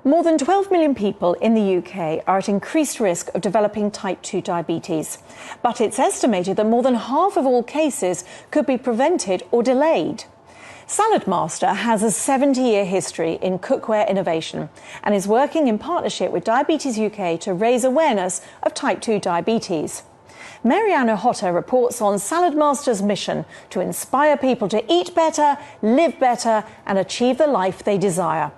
More than 12 million people in the UK are at increased risk of developing type 2 diabetes. But it's estimated that more than half of all cases could be prevented or delayed. Saladmaster has a 70-year history in cookware innovation and is working in partnership with Diabetes UK to raise awareness of type 2 diabetes. Mariana Hotter reports on Saladmaster's mission to inspire people to eat better, live better and achieve the life they desire.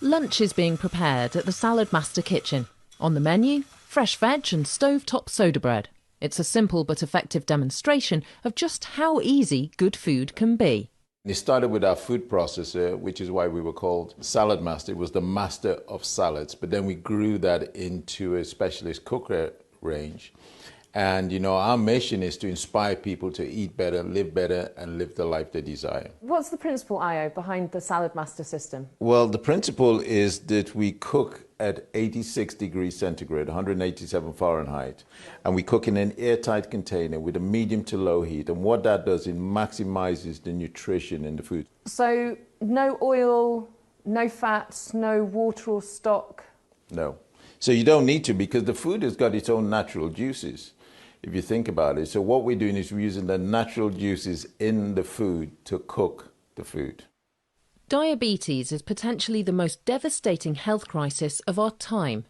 Lunch is being prepared at the Saladmaster kitchen. On the menu, fresh veg and stove-top soda bread. It's a simple but effective demonstration of just how easy good food can be. It started with our food processor, which is why we were called Saladmaster. It was the master of salads, but then we grew that into a specialist cookware range. And, our mission is to inspire people to eat better, live better, and live the life they desire. What's the principle, Io, behind the Saladmaster system? Well, the principle is that we cook at 86 degrees centigrade, 187 Fahrenheit, and we cook in an airtight container with a medium to low heat. And what that does, it maximizes the nutrition in the food. So no oil, no fats, no water or stock? No. So you don't need to, because the food has got its own natural juices, if you think about it. So what we're doing is we're using the natural juices in the food to cook the food. Diabetes is potentially the most devastating health crisis of our time.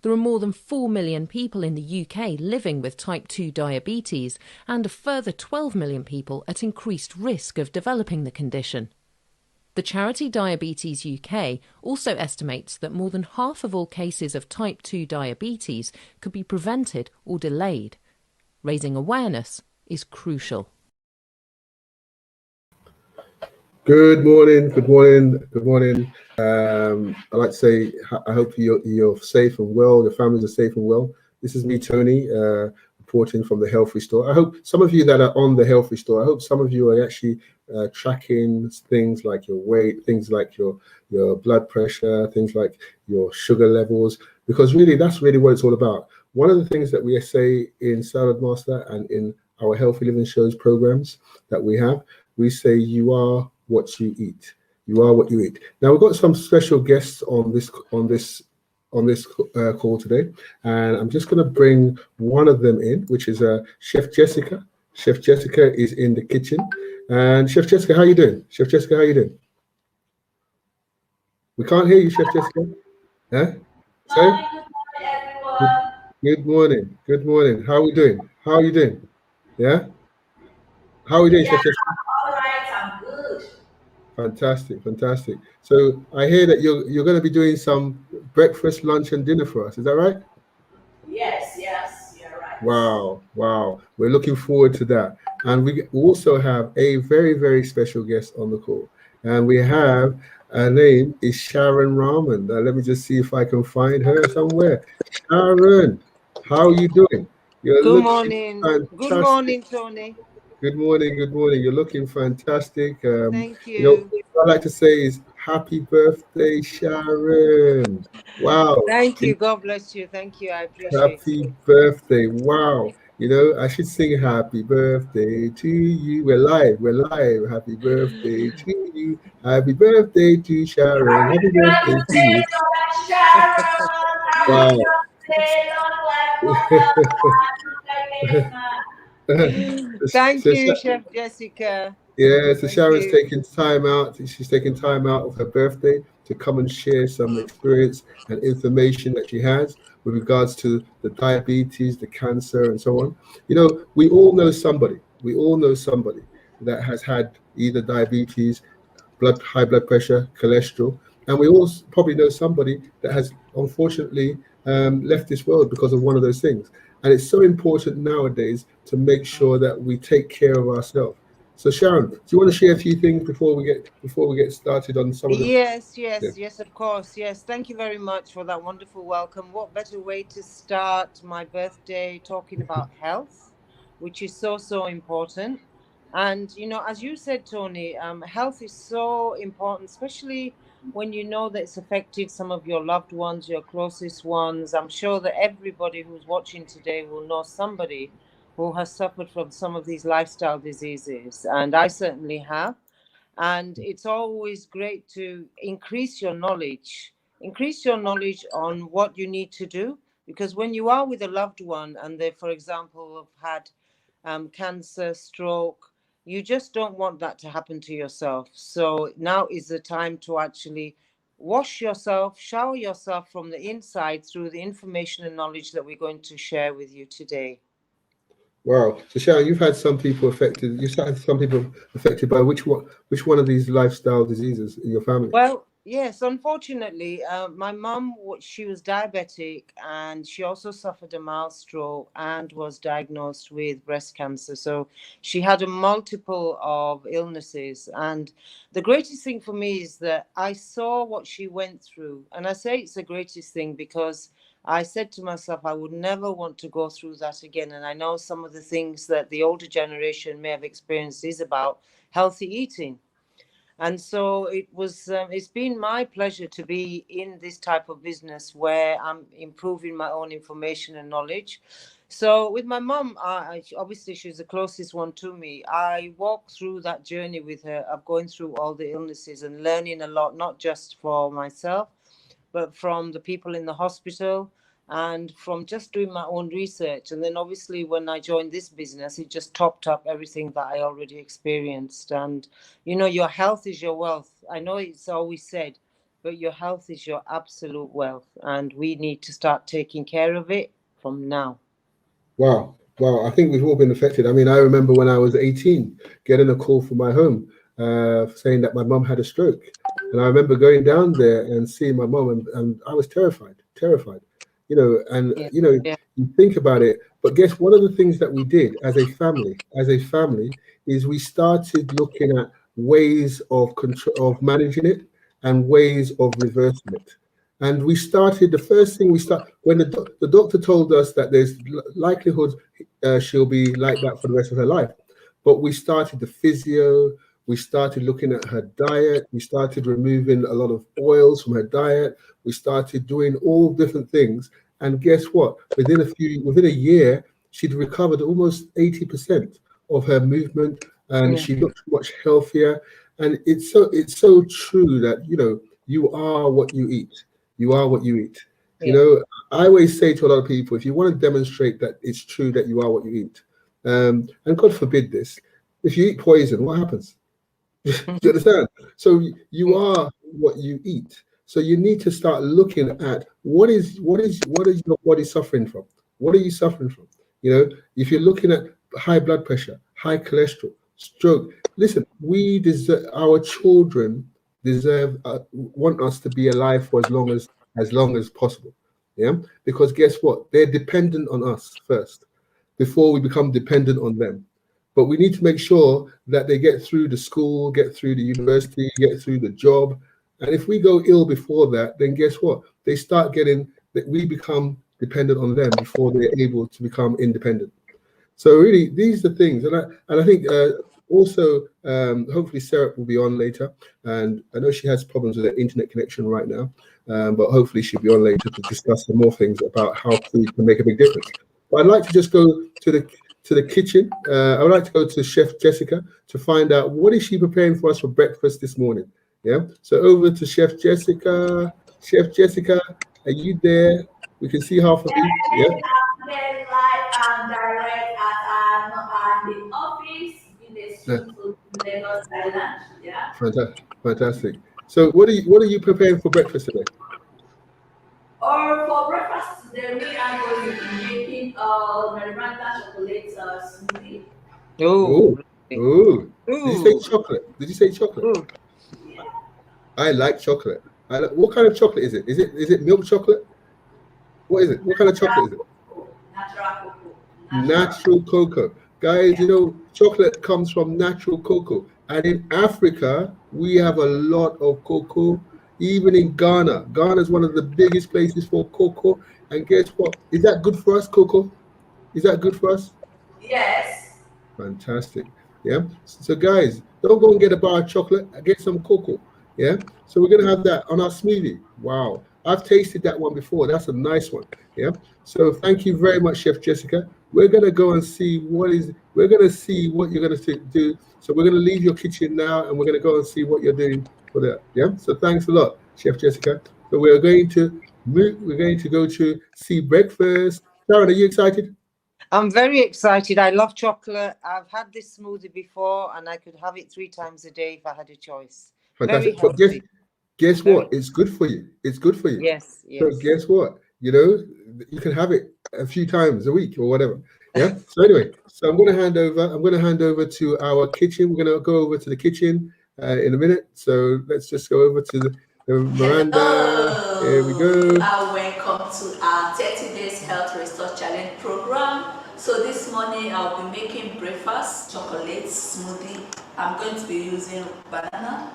There are more than 4 million people in the UK living with type 2 diabetes and a further 12 million people at increased risk of developing the condition. The charity Diabetes UK also estimates that more than half of all cases of type 2 diabetes could be prevented or delayed. Raising awareness is crucial. Good morning, good morning, good morning. I'd like to say I hope you're safe and well, your families are safe and well. This is me, Tony, reporting from the Health Restore. I hope some of you that are on the Health Restore, I hope some of you are actually tracking things like your weight, things like your blood pressure, things like your sugar levels, because really that's really what it's all about. One of the things that we say in Saladmaster and in our Healthy Living Shows programs that we have, we say you are what you eat. You are what you eat. Now we've got some special guests on this call today, and I'm just going to bring one of them in, which is Chef Jessica. Chef Jessica is in the kitchen, and Chef Jessica, how you doing? Chef Jessica, how you doing? We can't hear you, Chef Jessica. Huh? Sorry? Good morning. Good morning. How are we doing? How are you doing? Yeah? How are we doing, Chef Jessica? All right, I'm good. Fantastic, fantastic. So I hear that you're going to be doing some breakfast, lunch, and dinner for us. Is that right? Yes, you're right. Wow, wow. We're looking forward to that. And we also have a very, very special guest on the call. And we have, her name is Sharon Rahman. Let me just see if I can find her somewhere. Sharon, how are you doing? Good morning. Good morning, Tony. Good morning. Good morning. You're looking fantastic. Thank you. What I'd like to say is happy birthday, Sharon. Wow. Thank you. God bless you. Thank you. I appreciate it. Happy birthday. Wow. I should sing happy birthday to you. We're live. Happy birthday to you. Happy birthday to Sharon. Happy birthday to you. Wow. Thank you, Chef Jessica. Yeah, so Sharon's taking time out. She's taking time out of her birthday to come and share some experience and information that she has with regards to the diabetes, the cancer, and so on. We all know somebody. We all know somebody that has had either diabetes, high blood pressure, cholesterol, and we all probably know somebody that has unfortunately left this world because of one of those things. And it's so important nowadays to make sure that we take care of ourselves. So Sharon, do you want to share a few things before we get started on some of the... Yes, of course. Yes, thank you very much for that wonderful welcome. What better way to start my birthday talking about health, which is so important. And as you said, Tony, health is so important, especially when you know that it's affected some of your loved ones, your closest ones. I'm sure that everybody who's watching today will know somebody who has suffered from some of these lifestyle diseases, and I certainly have. And it's always great to increase your knowledge on what you need to do, because when you are with a loved one and they, for example, have had cancer, stroke, you just don't want that to happen to yourself. So now is the time to actually wash yourself, shower yourself from the inside through the information and knowledge that we're going to share with you today. Wow. So Sharon, you've had some people affected. You've had some people affected by which one of these lifestyle diseases in your family? Well, yes, unfortunately, my mum, she was diabetic, and she also suffered a mild stroke and was diagnosed with breast cancer. So she had a multiple of illnesses. And the greatest thing for me is that I saw what she went through. And I say it's the greatest thing because I said to myself, I would never want to go through that again. And I know some of the things that the older generation may have experienced is about healthy eating. And so it's been my pleasure to be in this type of business where I'm improving my own information and knowledge. So with my mum, obviously she's the closest one to me. I walked through that journey with her of going through all the illnesses and learning a lot, not just for myself, but from the people in the hospital and from just doing my own research. And then obviously when I joined this business, it just topped up everything that I already experienced. And, you know, your health is your wealth. I know it's always said, but your health is your absolute wealth. And we need to start taking care of it from now. Wow. I think we've all been affected. I mean, I remember when I was 18, getting a call from my home saying that my mum had a stroke. And I remember going down there and seeing my mum, and I was terrified, you know, and, Yeah. you know, you think about it. But guess one of the things that we did as a family is we started looking at ways of control, of managing it and ways of reversing it. And we started, the first thing we start, when the doctor told us that there's likelihood she'll be like that for the rest of her life. But we started the physio, we started looking at her diet, we started removing a lot of oils from her diet, we started doing all different things. And guess what? Within a year, she'd recovered almost 80% of her movement, and she looked much healthier. And it's so true that, you know, you are what you eat. You are what you eat. You know, I always say to a lot of people, if you want to demonstrate that it's true that you are what you eat, and God forbid this, if you eat poison, what happens? Do you understand? So you are what you eat. So you need to start looking at what is your body suffering from? What are you suffering from? You know, if you're looking at high blood pressure, high cholesterol, stroke, listen, our children want us to be alive for as long as possible. Yeah, because guess what? They're dependent on us first before we become dependent on them. But we need to make sure that they get through the school, get through the university, get through the job. And if we go ill before that, then guess what? They start getting that we become dependent on them before they're able to become independent. So really, these are things. And I think also, hopefully Sarah will be on later. And I know she has problems with her internet connection right now, but hopefully she'll be on later to discuss some more things about how food can make a big difference. But I'd like to just go to the kitchen. I would like to go to Chef Jessica to find out what is she preparing for us for breakfast this morning. Yeah. So over to Chef Jessica. Chef Jessica, are you there? We can see half of you. Yeah. I'm very live and direct at the office in the school in Lagos Island. Yeah. Fantastic. So what are you preparing for breakfast today? Or for breakfast today, we are going to be making Miranda chocolate smoothie. Oh. Did you say chocolate? Ooh. Yeah. I like chocolate. What kind of chocolate is it? Is it milk chocolate? What is it? What kind of chocolate is it? Natural cocoa. Natural cocoa. Guys, you know, chocolate comes from natural cocoa. And in Africa, we have a lot of cocoa. Even in Ghana. Ghana is one of the biggest places for cocoa. And guess what? Is that good for us, cocoa? Is that good for us? Yes. Fantastic. Yeah. So guys, don't go and get a bar of chocolate. Get some cocoa. Yeah. So we're going to have that on our smoothie. Wow. I've tasted that one before. That's a nice one. Yeah. So thank you very much, Chef Jessica. we're going to go and see we're going to see what you're going to do. So we're going to leave your kitchen now, and we're going to go and see what you're doing for that. Yeah. So thanks a lot, Chef Jessica. So we're going to go to see breakfast. Sharon, are you excited? I'm very excited. I love chocolate. I've had this smoothie before, and I could have it 3 times a day if I had a choice. Fantastic. Very But healthy. guess what? It's good for you. It's good for you. Yes, So yes. guess what? You can have it a few times a week or whatever. Yeah. So anyway, so I'm going to hand over to our kitchen. We're going to go over to the kitchen in a minute. So let's just go over to the Miranda. Hello. Here we go. Welcome to our 30 Days Health Restore Challenge program. So this morning I'll be making breakfast, chocolate smoothie. I'm going to be using banana.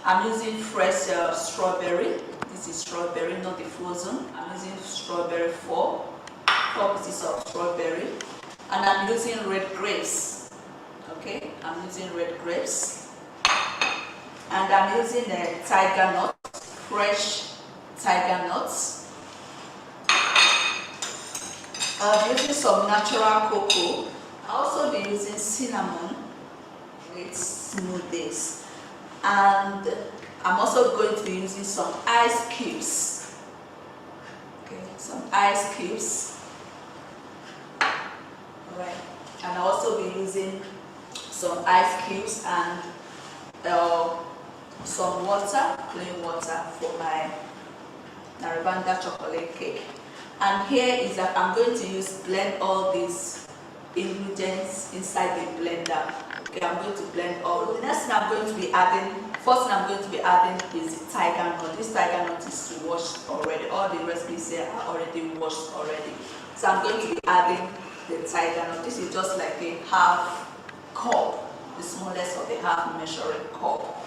I'm using fresh strawberry. This is strawberry, not the frozen. I'm using strawberry 4 pieces of strawberry. And I'm using red grapes. Okay, I'm using red grapes. And I'm using tiger nuts, fresh tiger nuts. I'll be using some natural cocoa. I'll also be using cinnamon with smoothies. And I'm also going to be using some ice cubes. Okay, some ice cubes. Alright. And I'll also be using some ice cubes and some water, plain water for my Narabanda chocolate cake. And here is that I'm going to blend all these ingredients inside the blender. Okay, I'm going to blend all. The next thing I'm going to be adding, first thing I'm going to be adding is the tiger nut. This tiger nut is washed already. All the recipes here are already washed already. So I'm going to be adding the tiger nut. This is just like a half cup, the smallest of the half measuring cup.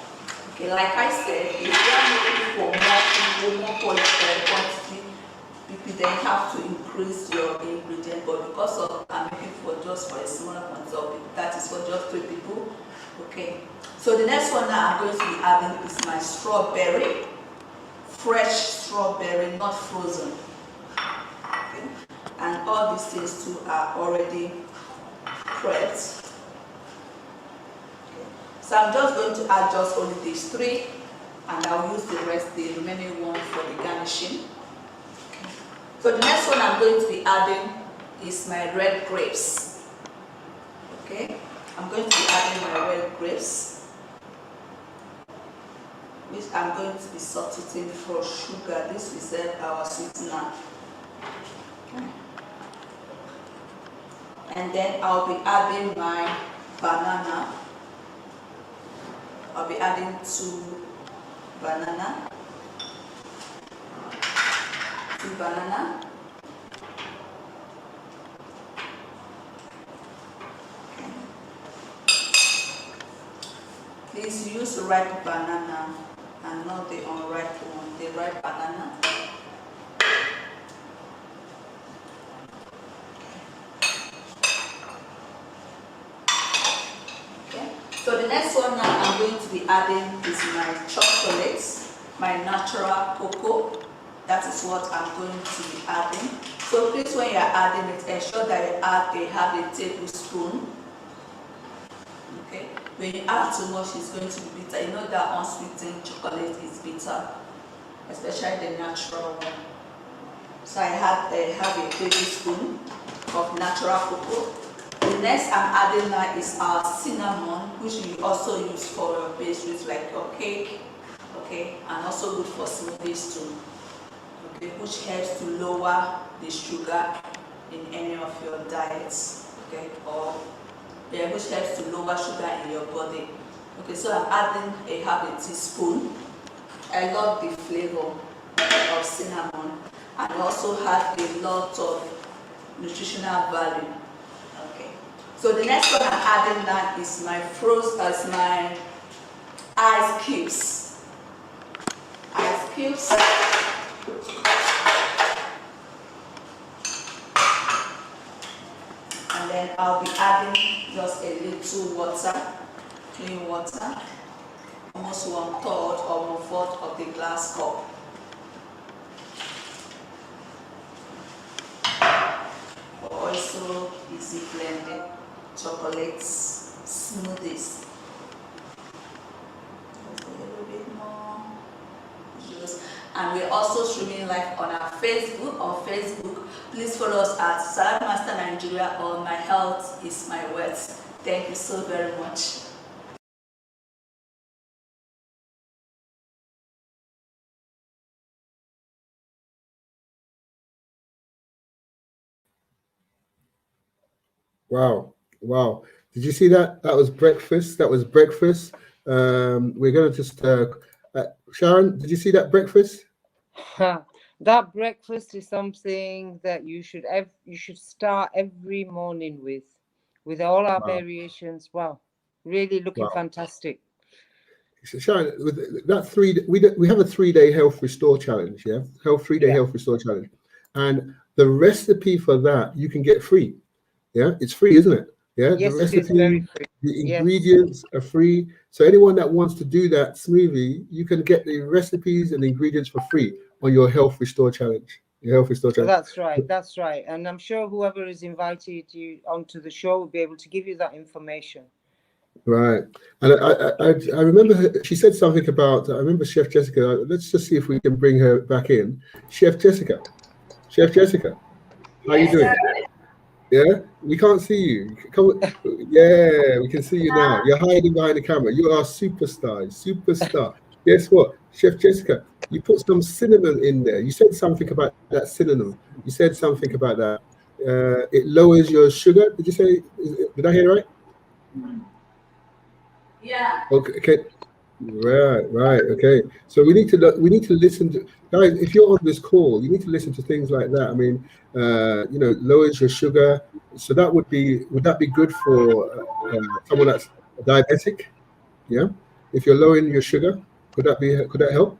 Okay, like I said, if you are looking for more quantity, you then have to increase your ingredient. But because of I'm making just for a smaller quantity of people, that is for just 3 people. Okay. So the next one that I'm going to be adding is my strawberry, fresh strawberry, not frozen. Okay. And all these things too are already prepped. So I'm just going to add just only these 3, and I'll use the remaining one for the garnishing. Okay. So the next one I'm going to be adding is my red grapes. Okay, I'm going to be adding my red grapes, which I'm going to be substituting for sugar. This is our sweetener. Okay. And then I'll be adding my banana. I'll be adding 2 banana. 2 banana. Please use the ripe banana and not the unripe one, the ripe banana. Okay. So the next one now I'm going to be adding is my chocolates, my natural cocoa. That is what I'm going to be adding. So please, when you're adding it, ensure that you add a tablespoon. Okay. When you add too much, it's going to be bitter. You know that unsweetened chocolate is bitter, especially the natural one. So I have a tablespoon of natural cocoa. The next I'm adding now is our cinnamon, which we also use for your pastries like your cake, okay, and also good for smoothies too, okay, which helps to lower the sugar in any of your diets, okay, or which helps to lower sugar in your body. Okay, so I'm adding half a teaspoon. I love the flavor of cinnamon, and also have a lot of nutritional value. Okay, so the next one I'm adding now is my my ice cubes. Ice cubes. And then I'll be adding just a little water, clean water, almost 1/3 or 1/4 of the glass cup. Also easy blending chocolates smoothies. Just a little bit more juice. And we're also streaming live on our Facebook. Please follow us at Salad Master Nigeria or My Health is My Wealth. Thank you so very much. Wow, wow. Did you see that? That was breakfast. That was breakfast. We're going to just, Sharon, did you see that breakfast? That breakfast is something that you should start every morning with all our variations. Wow, really looking fantastic. So Sharon, with that we have a 3-day health restore challenge, yeah, health restore challenge, and the recipe for that you can get free. Yeah, it's free, isn't it? Yeah, Yes, the recipe, it is very free. the ingredients are free. So anyone that wants to do that smoothie, you can get the recipes and the ingredients for free on your health restore challenge. Your health restore challenge. That's right. That's right. And I'm sure whoever is invited you onto the show will be able to give you that information. Right. And I remember she said something about, I remember Chef Jessica. Let's just see if we can bring her back in. Chef Jessica, how are you doing? Yeah, we can't see you. Come, yeah, we can see you now. You're hiding behind the camera. You are a superstar. Guess what, Chef Jessica? You put some cinnamon in there. You said something about that cinnamon. You said something about that. It lowers your sugar. Did you say? Did I hear right? Yeah. Okay. Right. Okay. So we need to listen to, guys. If you're on this call, you need to listen to things like that. I mean, lowers your sugar. So would that be good for someone that's diabetic? Yeah. If you're lowering your sugar, could that help?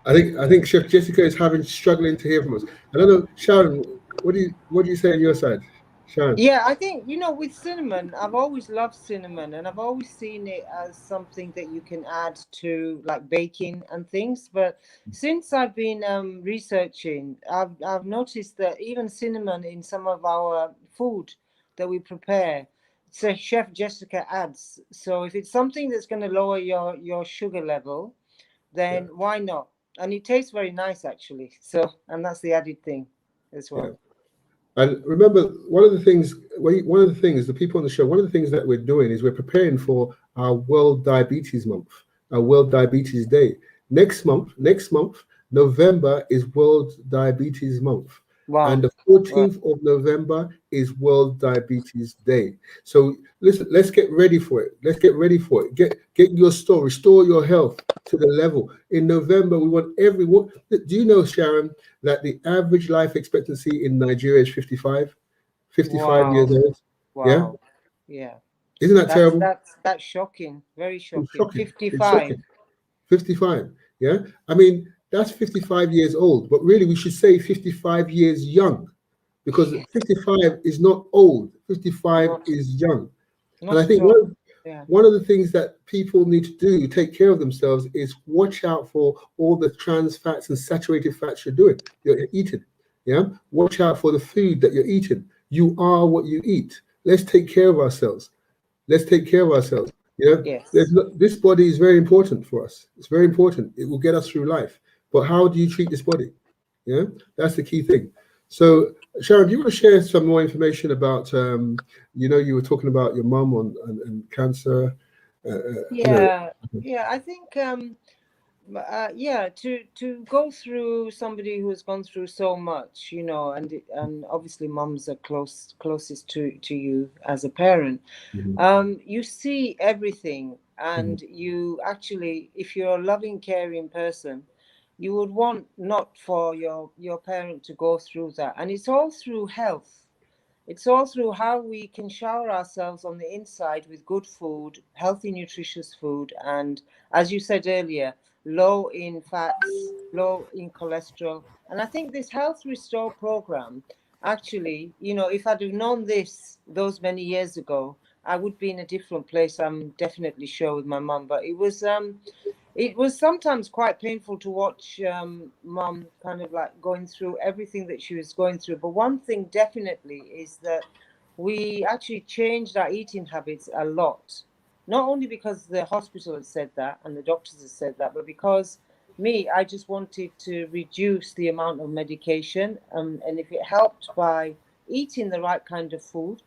I think Chef Jessica is struggling to hear from us. I don't know, Sharon. What do you say on your side? Sharon. Yeah, I think, with cinnamon, I've always loved cinnamon, and I've always seen it as something that you can add to like baking and things. But since I've been researching, I've noticed that even cinnamon in some of our food that we prepare, so Chef Jessica adds. So if it's something that's going to lower your sugar level, then why not? And it tastes very nice, actually. So, and that's the added thing as well. Yeah. And remember, one of the things, the people on the show, one of the things that we're doing is we're preparing for our World Diabetes Month, our World Diabetes Day. Next month, November is World Diabetes Month. Wow. And the 14th of November is World Diabetes Day. So listen, let's get ready for it. Get your store, restore your health to the level. In November, we want everyone. Do you know, Sharon, that the average life expectancy in Nigeria is 55 years old? Wow. Yeah. Isn't that terrible? That's shocking. Very shocking. Shocking. 55. 55. Yeah. I mean, that's 55 years old, but really we should say 55 years young, because 55 is not old. 55 is young. And I think one of the things that people need to do to take care of themselves is watch out for all the trans fats and saturated fats you're eating. Yeah. Watch out for the food that you're eating. You are what you eat. Let's take care of ourselves. Yeah. Yes. This body is very important for us. It's very important. It will get us through life. But how do you treat this body? Yeah, that's the key thing. So, Sharon, do you want to share some more information about, you were talking about your mum and cancer? I think, to go through somebody who has gone through so much, and obviously mums are closest to you as a parent. Mm-hmm. You see everything, and you actually, if you're a loving, caring person, you would want not for your parent to go through that. And it's all through health. It's all through how we can shower ourselves on the inside with good food, healthy, nutritious food. And as you said earlier, low in fats, low in cholesterol. And I think this Health Restore program, actually, if I'd have known those many years ago, I would be in a different place. I'm definitely sure with my mum. But it It was sometimes quite painful to watch Mum kind of like going through everything that she was going through. But one thing definitely is that we actually changed our eating habits a lot. Not only because the hospital has said that and the doctors have said that, but because I just wanted to reduce the amount of medication. And if it helped by eating the right kind of food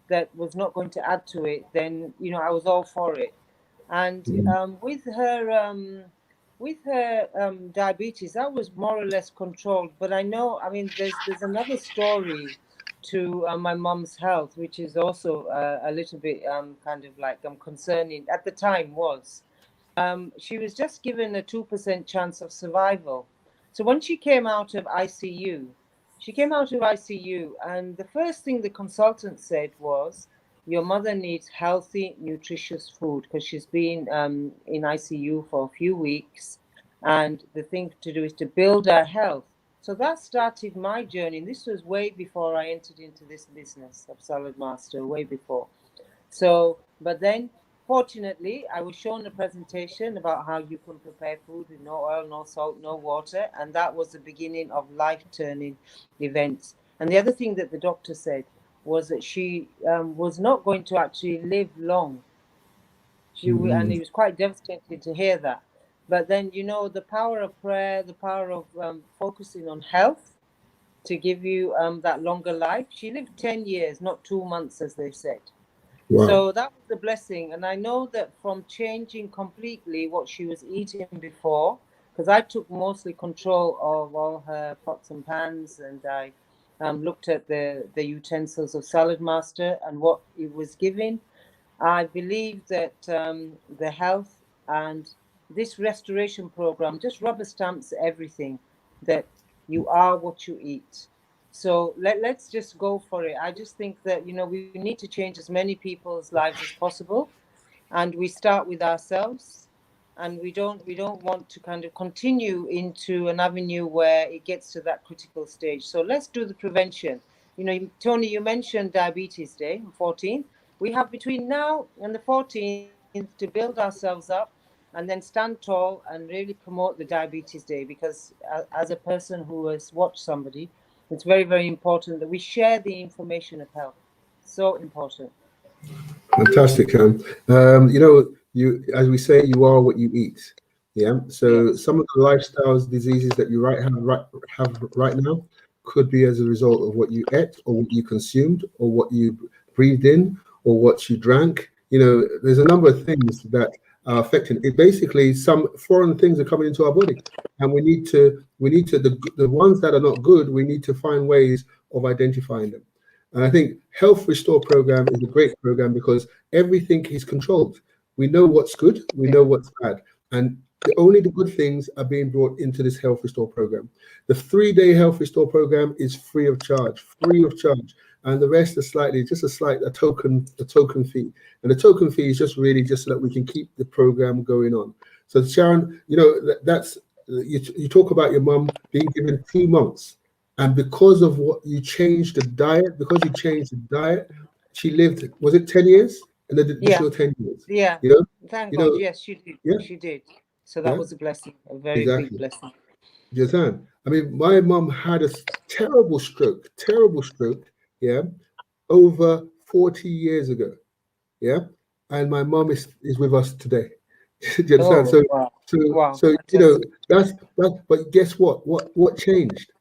that was not going to add to it, then, you know, I was all for it. And with her diabetes, that was more or less controlled. But I know, I mean, there's another story to my mum's health, which is also a little bit kind of like concerning. At the time was, she was just given a 2% chance of survival. So when she came out of ICU, and the first thing the consultant said was, your mother needs healthy, nutritious food, because she's been in ICU for a few weeks. And the thing to do is to build her health. So that started my journey. And this was way before I entered into this business of Salad Master, way before. So, but then, fortunately, I was shown a presentation about how you can prepare food with no oil, no salt, no water. And that was the beginning of life-turning events. And the other thing that the doctor said was that she was not going to actually live long. And he was quite devastated to hear that. But then, you know, the power of prayer, the power of focusing on health to give you that longer life. She lived 10 years, not 2 months, as they said. Wow. So that was the blessing. And I know that from changing completely what she was eating before, because I took mostly control of all her pots and pans, and I looked at the utensils of Salad Master and what it was giving. I believe that the health and this restoration program just rubber stamps everything, that you are what you eat. So let's just go for it. I just think that, you know, we need to change as many people's lives as possible, and we start with ourselves. And we don't want to kind of continue into an avenue where it gets to that critical stage. So let's do the prevention. You know, Tony, you mentioned Diabetes Day, 14th. We have between now and the 14th to build ourselves up and then stand tall and really promote the Diabetes Day, because as a person who has watched somebody, it's very, very important that we share the information of health. So important. Fantastic, you know, as we say, you are what you eat. Yeah. So yes. Some of the lifestyles, diseases that you have right now could be as a result of what you ate, or what you consumed, or what you breathed in, or what you drank. You know, there's a number of things that are affecting it. Basically, some foreign things are coming into our body, and we need to the ones that are not good, we need to find ways of identifying them. And I think Health Restore program is a great program because everything is controlled. We know what's good, we know what's bad, and only the good things are being brought into this Health Restore program. The 3-day Health Restore program is free of charge, and the rest is a token fee. And the token fee is just really just so that we can keep the program going on. So Sharon, you know, that's you talk about your mum being given 2 months. And because of what you changed the diet, she lived, was it 10 years? And then additional 10 years. Yeah. You know? Thank God. Yes, she did. Yeah. She did. So that was a blessing, a very big blessing. Jazan. I mean, my mum had a terrible stroke, yeah, over 40 years ago. Yeah. And my mum is with us today. Do you understand? So you know, but guess what? What changed?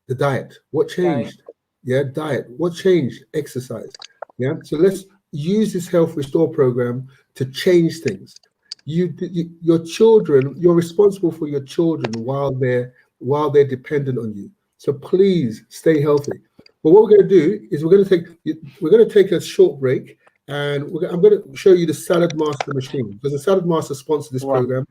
The diet. What changed? Diet. What changed? Exercise. Yeah. So let's use this Health Restore program to change things. Your children, you're responsible for your children while they're dependent on you. So please stay healthy. But what we're going to do is we're going to take a short break, and I'm going to show you the Salad Master machine, because the Salad Master sponsored this program.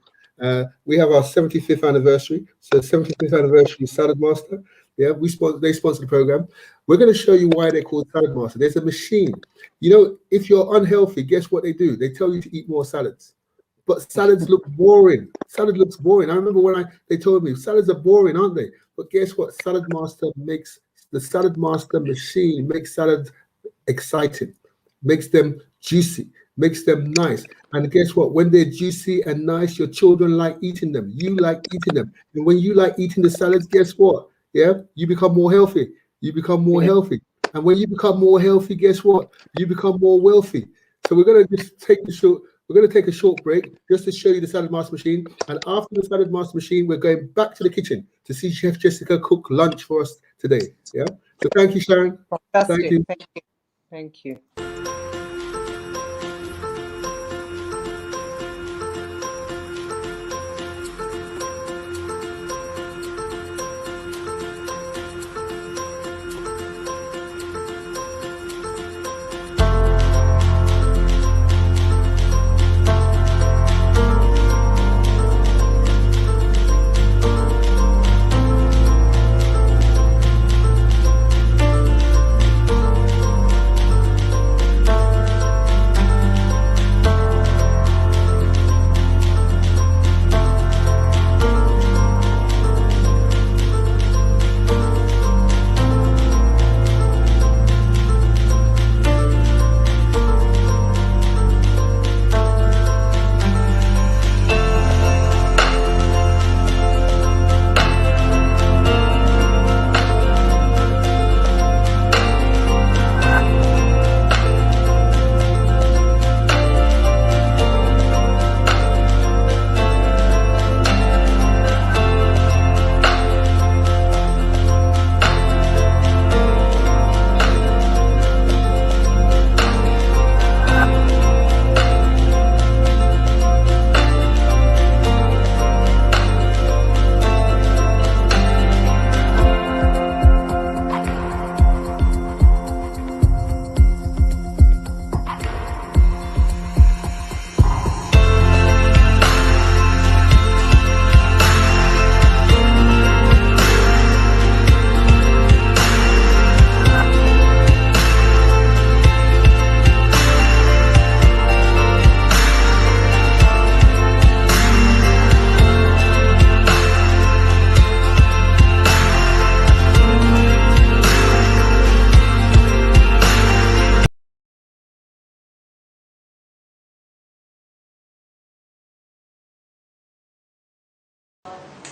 We have our 75th anniversary. So 75th anniversary Salad Master. Yeah, they sponsor the program. We're going to show you why they're called Salad Master. There's a machine. You know, if you're unhealthy, guess what they do? They tell you to eat more salads. But salads look boring. Salad looks boring. I remember when they told me salads are boring, aren't they? But guess what? The Salad Master machine makes salads exciting, makes them juicy, makes them nice. And guess what? When they're juicy and nice, your children like eating them. You like eating them. And when you like eating the salads, guess what? Yeah, you become more healthy. You become more healthy. And when you become more healthy, guess what? You become more wealthy. So we're gonna just take the short. We're going to take a short break just to show you the Salad Master Machine. And after the Salad Master Machine, we're going back to the kitchen to see Chef Jessica cook lunch for us today. Yeah. So thank you, Sharon. Fantastic. Thank you. Thank you. Thank you.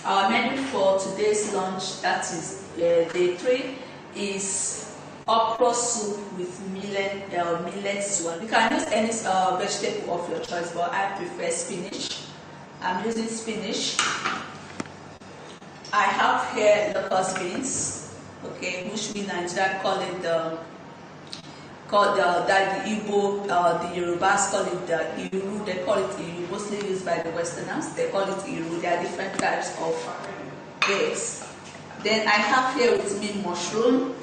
Our menu for today's lunch, that is day 3, is okra soup with millet swallow. You can use any vegetable of your choice, but I prefer spinach. I'm using spinach. I have here locust beans, okay, which we in Nigeria call it the Igbo, the Yorubas call it the Iru. They call it Iru, mostly used by the Westerners. They call it Iru. There are different types of eggs. Then I have here with me mushroom.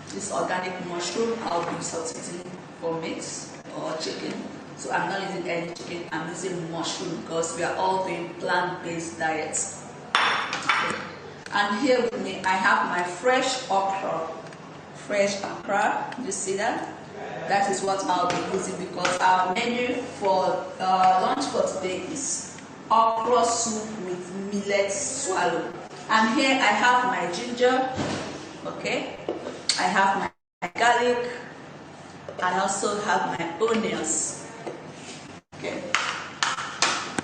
This organic mushroom. I'll be substituting for meat or chicken. So I'm not using any chicken. I'm using mushroom because we are all doing plant-based diets. Okay. And here with me, I have my fresh okra. Fresh okra. You see that? That is what I'll be using because our menu for lunch for today is okra soup with millet swallow. And here I have my ginger, okay? I have my garlic, and also have my onions, okay?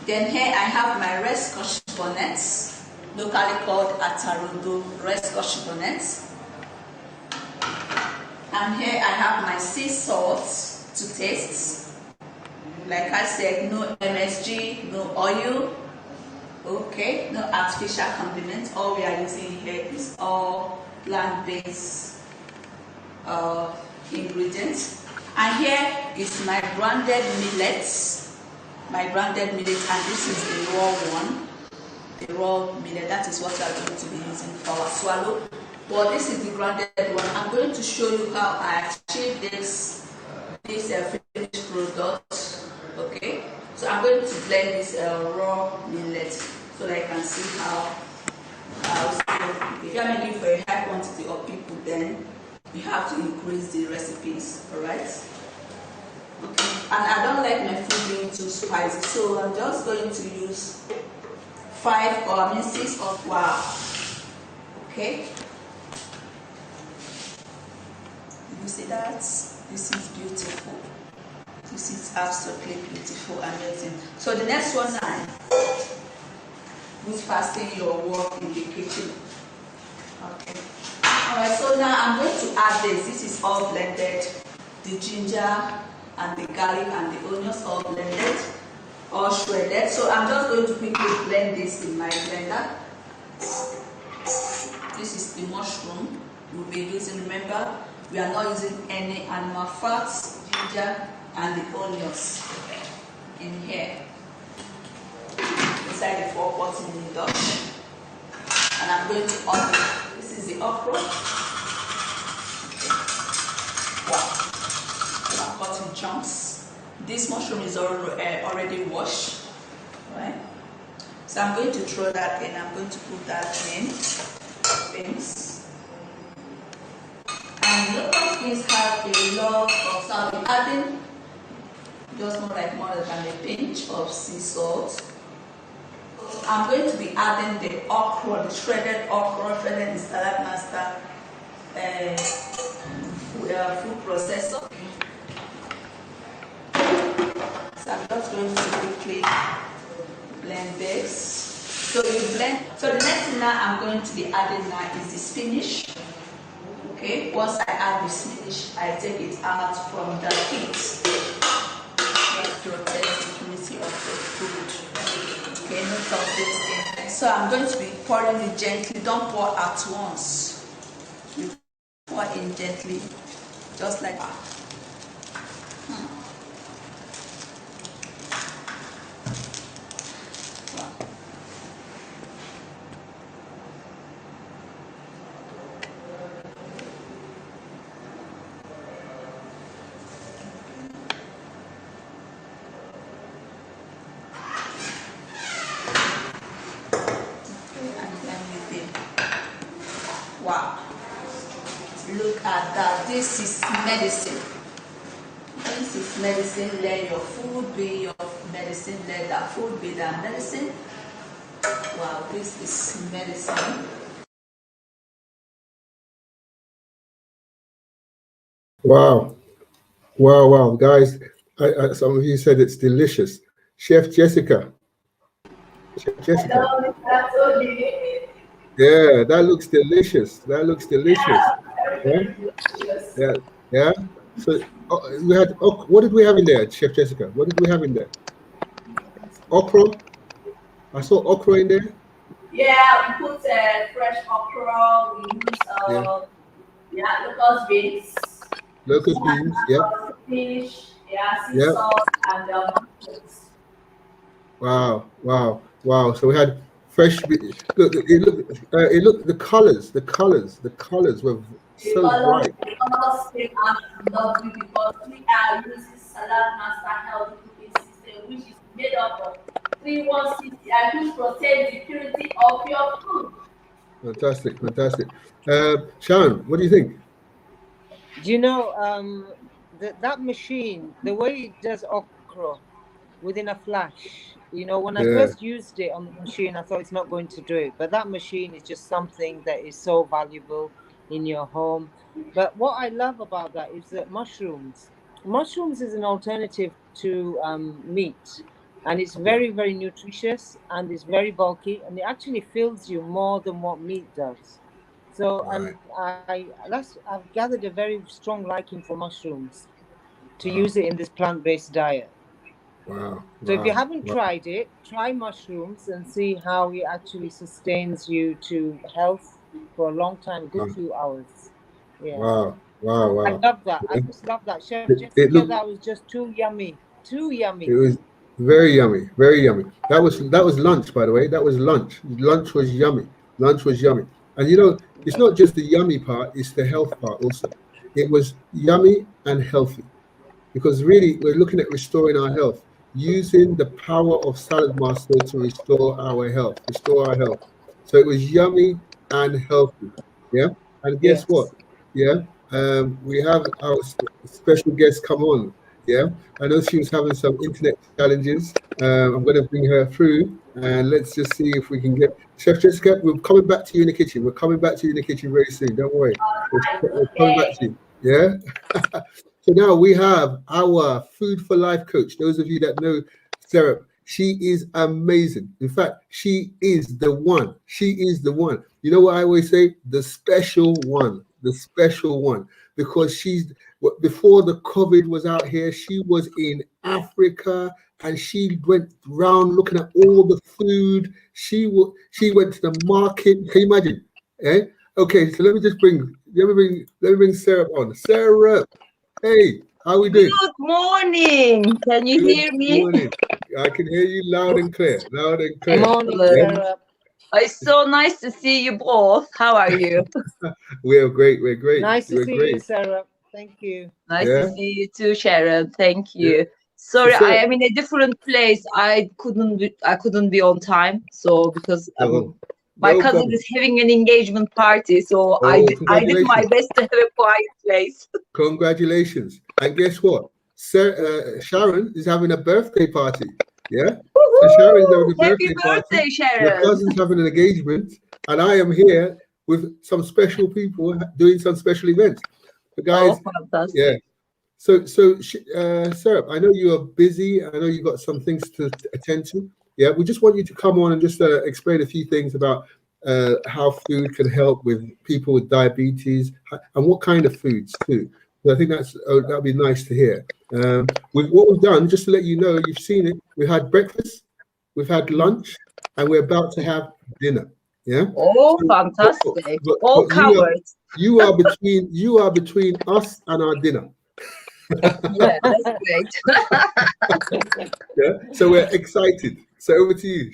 Then here I have my red scotch bonnets, locally called atarodo red scotch bonnets. And here I have my sea salt to taste. Like I said, no MSG, no oil, okay, no artificial condiments. All we are using here is all plant-based ingredients. And here is my branded millets, and this is the raw one, the raw millet. That is what we are going to be using for our swallow. But this is the grounded one. I'm going to show you how I achieve this finished product. Okay, so I'm going to blend this raw millet so that I can see how. If you are making for a high quantity of people, then you have to increase the recipes. All right. Okay. And I don't like my food being too spicy, so I'm just going to use 6 of flour. Okay. You see that? This is beautiful. This is absolutely beautiful, amazing. So the next one now, who's fasting your work in the kitchen. Okay. Alright, so now I'm going to add this. This is all blended. The ginger and the garlic and the onions all blended, all shredded. So I'm just going to quickly blend this in my blender. This is the mushroom we'll be using. Remember, we are not using any animal fats, ginger, and the onions in here. Inside the 4 pots in the induction. And I'm going to on it. This is the okra. Wow. So I'm cut in chunks. This mushroom is already washed. Right? So I'm going to throw that in. I'm going to put that in. Things. And local beans have a lot of, so I'll be adding just more than a pinch of sea salt. I'm going to be adding the okra, the shredded okra, shredded in Salad Master food processor. So I'm just going to quickly blend this. So you blend. So the next thing now I'm going to be adding now is the spinach. Okay. Once I add the spinach, I take it out from the heat. To protect the purity of the food. Okay, no toxics in. So I'm going to be pouring it gently. Don't pour at once. You pour in gently, just like that. Wow, look at that. This is medicine. This is medicine. Let your food be your medicine. Let that food be that medicine. Wow, this is medicine. Wow. Wow, wow. Guys, some of you said it's delicious. Chef Jessica. Chef Jessica. Yeah, that looks delicious. That looks delicious. Yeah. Yeah. Yeah. So we had, what did we have in there, Chef Jessica? What did we have in there? Okra. I saw okra in there. Yeah, we put fresh okra. We use locust beans. Locust beans. Yeah. Fish. Yeah, sea salt and mushrooms. Wow. Wow. Wow. So we had fresh. Look, it looked the colors were so bright. The colors came out lovely because we are using Salad Master Healthy Cooking System, which is made up of 3160 which protects the purity of your food. Fantastic, fantastic. Sharon, what do you think? Do you know that machine, the way it does okra within a flash? You know, when I first used it on the machine, I thought it's not going to do it. But that machine is just something that is so valuable in your home. But what I love about that is that mushrooms is an alternative to meat. And it's very, very nutritious and it's very bulky. And it actually fills you more than what meat does. So I've gathered a very strong liking for mushrooms to use it in this plant-based diet. Wow. So if you haven't tried it, try mushrooms and see how it actually sustains you to health for a long time, good few hours. Yeah. Wow. Wow. Wow. I love that. I just love that. Chef Jessica, that was just too yummy. Too yummy. It was very yummy. Very yummy. That was lunch, by the way. That was lunch. Lunch was yummy. Lunch was yummy. And you know, it's not just the yummy part, it's the health part also. It was yummy and healthy. Because really, we're looking at restoring our health, using the power of Salad Master to restore our health. So it was yummy and healthy. Yeah. And guess what? Yeah. We have our special guest come on. Yeah. I know she was having some internet challenges. I'm going to bring her through and let's just see if we can get Chef Jessica. We're coming back to you in the kitchen. We're coming back to you in the kitchen very soon. Don't worry. We're coming back to you. Yeah. So now we have our Food for Life coach. Those of you that know Sarah, she is amazing. In fact, she is the one. She is the one. You know what I always say? The special one. The special one. Because before the COVID was out here, she was in Africa and she went around looking at all the food. She went to the market. Can you imagine? Eh? Okay, so let me bring Sarah on. Sarah, hey, how we doing? Good morning. Can you hear me? Good morning. I can hear you loud and clear. Loud and clear. Morning, Good. Sarah. It's so nice to see you both. How are you? We're great. We're great. Nice to We're see great. you, Sarah. Thank you. Nice Yeah. to see you too, Sharon. Thank you. Yeah. Sorry, So, I am in a different place. I couldn't be on time. So because my no cousin problem. is having an engagement party, so Oh, I did my congratulations. best to have a quiet place. Congratulations. And guess what? Sharon is having a birthday party. Yeah. Woohoo! So Sharon is having a Happy birthday party. Your Sharon. cousin's having an engagement, and I am here with some special people doing some special events. But guys, Oh, fantastic. yeah. So, Sarah, I know you are busy. I know you've got some things to attend to. Yeah, we just want you to come on and just explain a few things about how food can help with people with diabetes and what kind of foods too. So I think that'd be nice to hear. With what we've done, just to let you know, you've seen it. We had breakfast, we've had lunch, and we're about to have dinner. Yeah. Oh, fantastic! All covered. You are between us and our dinner. Yeah, that's great. Yeah. So we're excited. So over to you,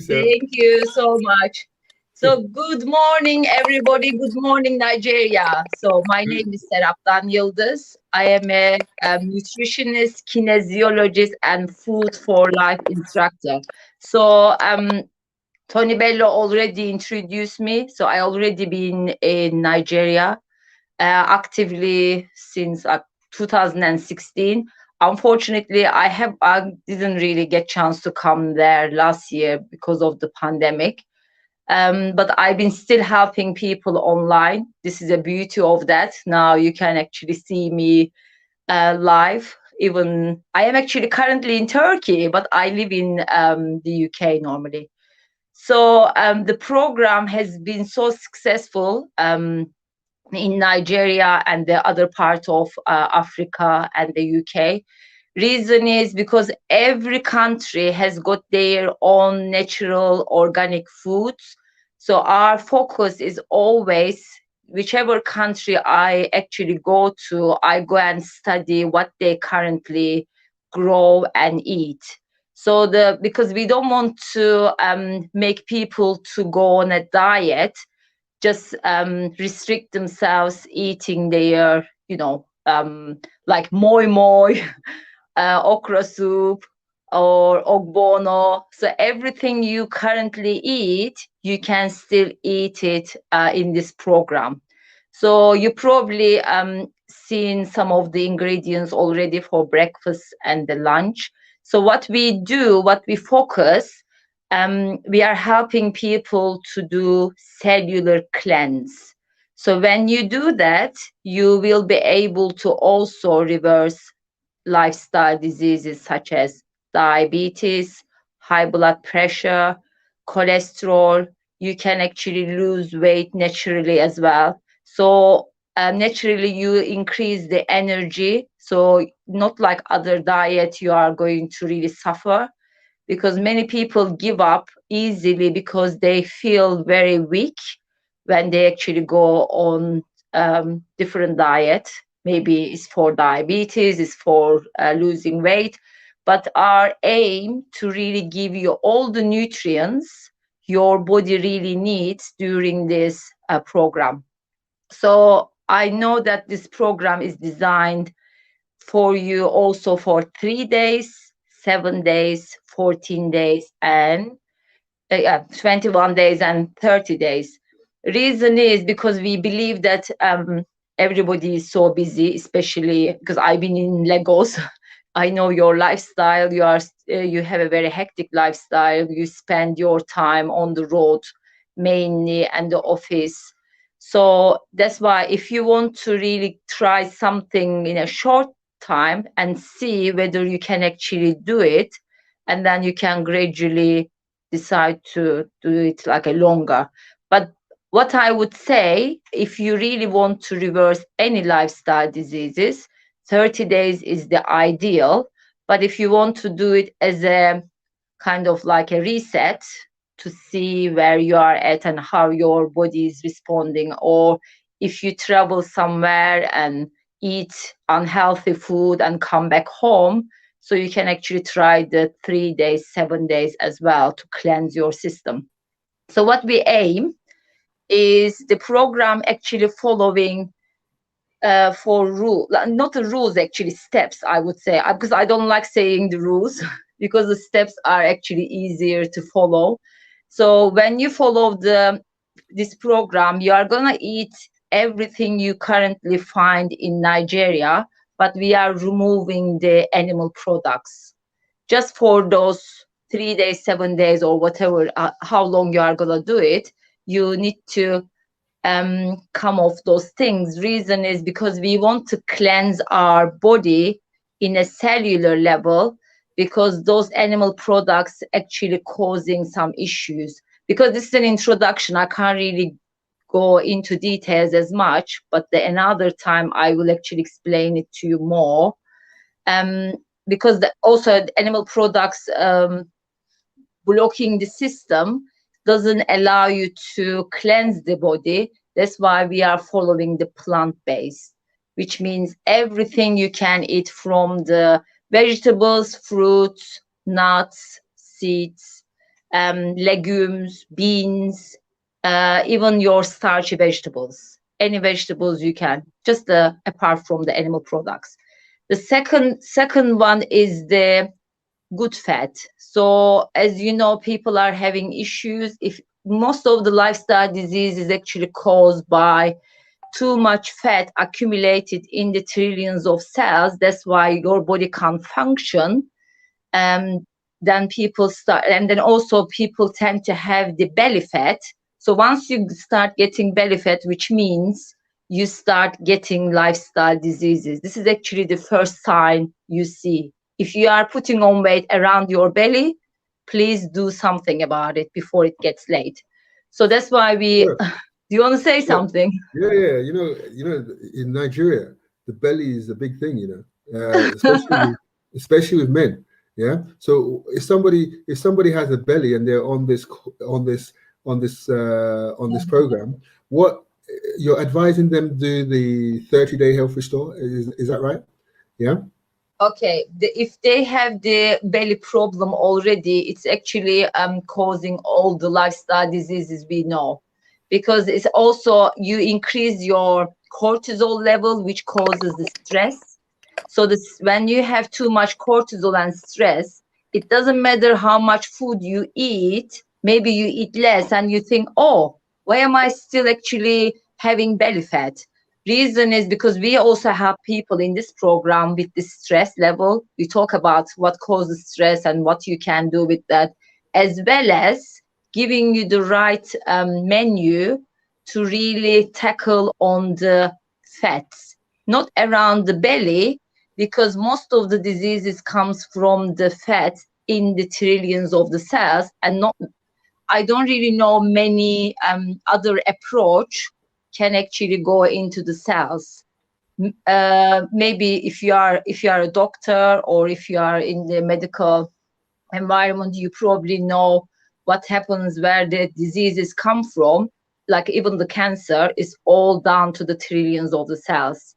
Sarah. Thank you so much. So good morning, everybody. Good morning, Nigeria. So my name is Seraptan Yıldız. I am a nutritionist, kinesiologist, and food for life instructor. So Tony Bello already introduced me. So I already been in Nigeria actively since 2016. Unfortunately, I didn't really get chance to come there last year because of the pandemic. But I've been still helping people online. This is the beauty of that. Now you can actually see me live. Even I am actually currently in Turkey, but I live in the UK normally. So the program has been so successful in Nigeria and the other part of Africa and the UK. Reason is because every country has got their own natural organic foods. So our focus is always, whichever country I actually go to, I go and study what they currently grow and eat. So because we don't want to make people to go on a diet, just restrict themselves eating their, like moi moi, okra soup, or ogbono. So everything you currently eat, you can still eat it in this program. So you probably seen some of the ingredients already for breakfast and the lunch. So what we focus, we are helping people to do cellular cleanse. So when you do that, you will be able to also reverse lifestyle diseases such as diabetes, high blood pressure, cholesterol. You can actually lose weight naturally as well. So naturally you increase the energy. So not like other diet, you are going to really suffer, because many people give up easily because they feel very weak when they actually go on different diet. Maybe it's for diabetes, it's for losing weight, but our aim to really give you all the nutrients your body really needs during this program. So I know that this program is designed for you also for 3 days, 7 days, 14 days, and 21 days and 30 days. Reason is because we believe that everybody is so busy, especially because I've been in Lagos. I know your lifestyle. You have a very hectic lifestyle. You spend your time on the road mainly and the office. So that's why if you want to really try something in a short time and see whether you can actually do it, and then you can gradually decide to do it like a longer. But what I would say, if you really want to reverse any lifestyle diseases, 30 days is the ideal. But if you want to do it as a kind of like a reset to see where you are at and how your body is responding, or if you travel somewhere and eat unhealthy food and come back home, so you can actually try the 3 days, 7 days as well to cleanse your system. So what we aim is the program actually following for rule, not the rules, actually steps, I would say, because I don't like saying the rules because the steps are actually easier to follow. So when you follow this program, you are gonna eat everything you currently find in Nigeria, but we are removing the animal products just for those 3 days, 7 days, or whatever, how long you are gonna do it. You need to come off those things. Reason is because we want to cleanse our body in a cellular level, because those animal products actually causing some issues. Because this is an introduction, I can't really go into details as much, but another time I will actually explain it to you more. Because also animal products blocking the system doesn't allow you to cleanse the body. That's why we are following the plant-based, which means everything you can eat, from the vegetables, fruits, nuts, seeds, legumes, beans, even your starchy vegetables. Any vegetables you can, just apart from the animal products. The second one is the good fat. So as you know, people are having issues. If most of the lifestyle disease is actually caused by too much fat accumulated in the trillions of cells, that's why your body can't function. Then people start, and then also people tend to have the belly fat. So once you start getting belly fat, which means you start getting lifestyle diseases. This is actually the first sign you see. If you are putting on weight around your belly, please do something about it before it gets late. So that's why we. Sure. Do you want to say something? Yeah. You know, in Nigeria, the belly is a big thing. You know, especially with men. Yeah. So if somebody has a belly and they're on this program, what you're advising them do the 30-day health restore? Is that right? Yeah. Okay, if they have the belly problem already, it's actually causing all the lifestyle diseases we know, because it's also, you increase your cortisol level, which causes the stress. So when you have too much cortisol and stress, it doesn't matter how much food you eat. Maybe you eat less and you think, oh, why am I still actually having belly fat? Reason is because we also have people in this program with the stress level. We talk about what causes stress and what you can do with that, as well as giving you the right menu to really tackle on the fats, not around the belly, because most of the diseases comes from the fat in the trillions of the cells, and I don't really know many other approach can actually go into the cells. Maybe if you are a doctor, or if you are in the medical environment, you probably know what happens where the diseases come from. Like even the cancer is all down to the trillions of the cells.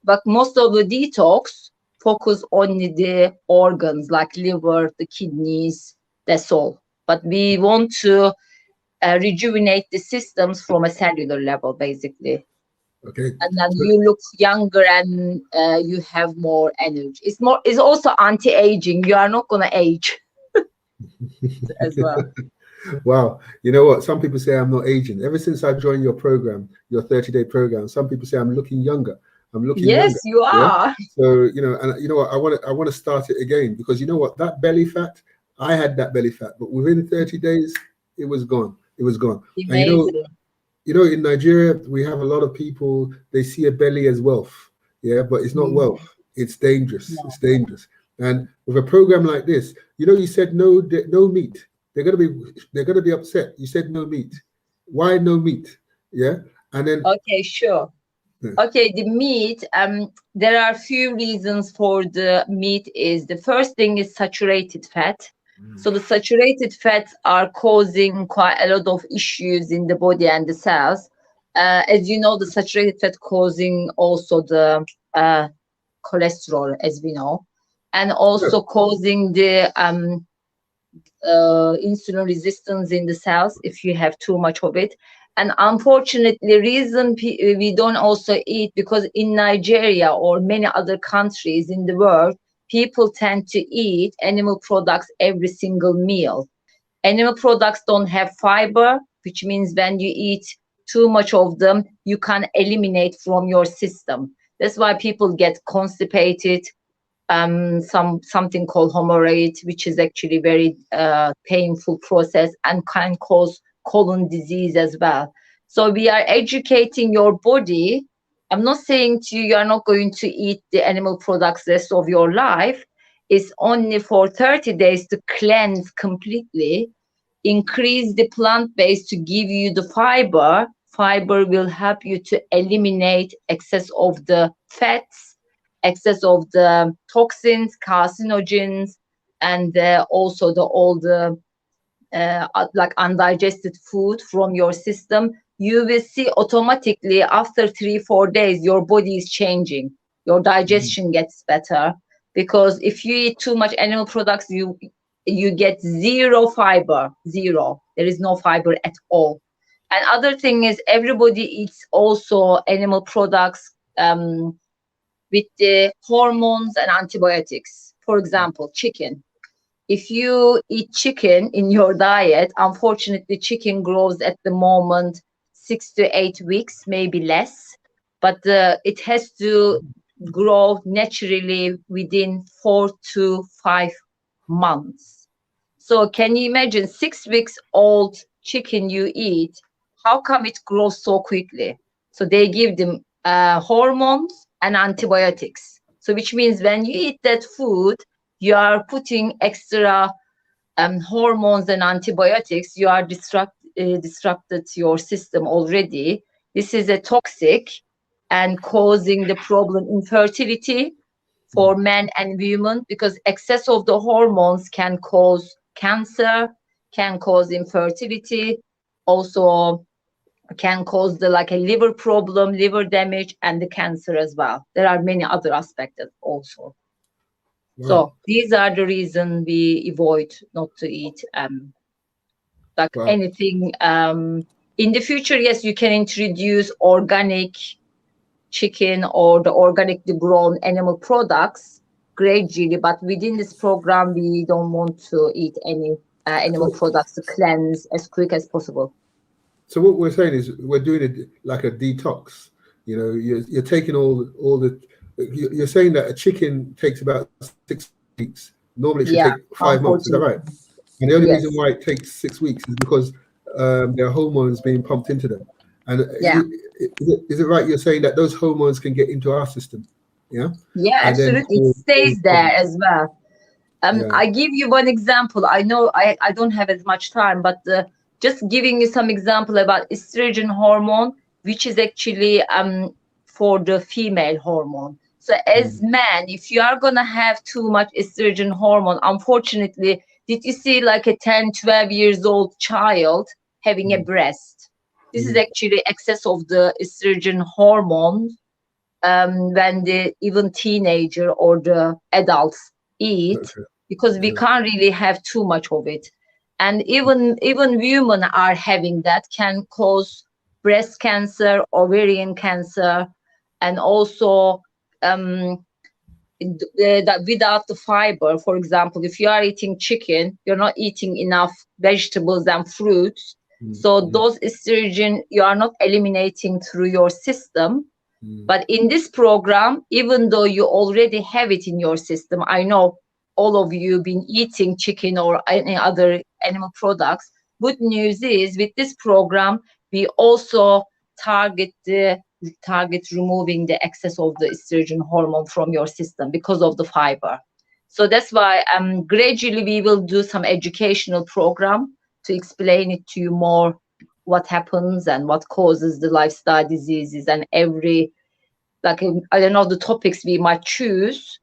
But most of the detox focus on the organs like liver, the kidneys, that's all. But we want to rejuvenate the systems from a cellular level, basically. Okay. And then you look younger and you have more energy. It's also anti-aging. You are not gonna age as well. Wow. You know what? Some people say I'm not aging. Ever since I joined your program, your 30-day program, some people say I'm looking younger. I'm looking younger. Yes, you are. Yeah? So, you know, and you know what? I want to start it again, because you know what? That belly fat, I had that belly fat, but within 30 days, it was gone. It was gone. Amazing. And you know, you know, in Nigeria, we have a lot of people, they see a belly as wealth. Yeah, but it's not wealth. It's dangerous. No. It's dangerous. And with a program like this, you know, you said no meat. They're gonna be upset. You said no meat. Why no meat? Yeah. And then Okay, sure. Okay, the meat, there are a few reasons for the meat. Is the first thing is saturated fat. So the saturated fats are causing quite a lot of issues in the body and the cells. As you know, the saturated fat causing also the cholesterol, as we know, and also causing the insulin resistance in the cells if you have too much of it. And unfortunately, reason we don't also eat, because in Nigeria or many other countries in the world, people tend to eat animal products every single meal. Animal products don't have fiber, which means when you eat too much of them, you can eliminate from your system. That's why people get constipated, something called hemorrhoid, which is actually very painful process and can cause colon disease as well. So we are educating your body. I'm not saying to you, you are not going to eat the animal products the rest of your life. It's only for 30 days to cleanse completely, increase the plant-based to give you the fiber. Fiber will help you to eliminate excess of the fats, excess of the toxins, carcinogens, and also all the like undigested food from your system. You will see automatically after 3-4 days your body is changing, your digestion gets better, because if you eat too much animal products, you get zero fiber. There is no fiber at all. And other thing is, everybody eats also animal products with the hormones and antibiotics. For example, chicken. If you eat chicken in your diet, unfortunately, chicken grows at the moment 6 to 8 weeks, maybe less, but it has to grow naturally within 4 to 5 months. So can you imagine 6 weeks old chicken you eat? How come it grows so quickly? So they give them hormones and antibiotics. So which means when you eat that food, you are putting extra hormones and antibiotics. You are disrupted your system already. This is a toxic and causing the problem infertility for men and women, because excess of the hormones can cause cancer, can cause infertility, also can cause a liver problem, liver damage, and the cancer as well. There are many other aspects also. Wow. So these are the reasons we avoid not to eat anything. In the future, yes, you can introduce organic chicken or the organically grown animal products gradually, but within this program, we don't want to eat any animal products to cleanse as quick as possible. So what we're saying is we're doing it like a detox. You know, you're taking all the. You're saying that a chicken takes about 6 weeks. Normally it should take 5 months. Is that right? And the only reason why it takes 6 weeks is because there are hormones being pumped into them. And is it right you're saying that those hormones can get into our system? Yeah. Yeah, and absolutely. It stays there as well. I give you one example. I know I don't have as much time, but just giving you some example about estrogen hormone, which is actually for the female hormone. So as men, if you are gonna have too much estrogen hormone, unfortunately, did you see like a 10, 12 years old child having a breast? This is actually excess of the estrogen hormone when the even teenager or the adults eat, because we can't really have too much of it. And even women are having that, can cause breast cancer, ovarian cancer, and also that without the fiber. For example, if you are eating chicken, you're not eating enough vegetables and fruits. So those estrogen you are not eliminating through your system. But in this program, even though you already have it in your system, I know all of you been eating chicken or any other animal products. Good news is with this program, we also target removing the excess of the estrogen hormone from your system because of the fiber. So that's why gradually we will do some educational program to explain it to you more, what happens and what causes the lifestyle diseases, and every, like, I don't know, the topics we might choose,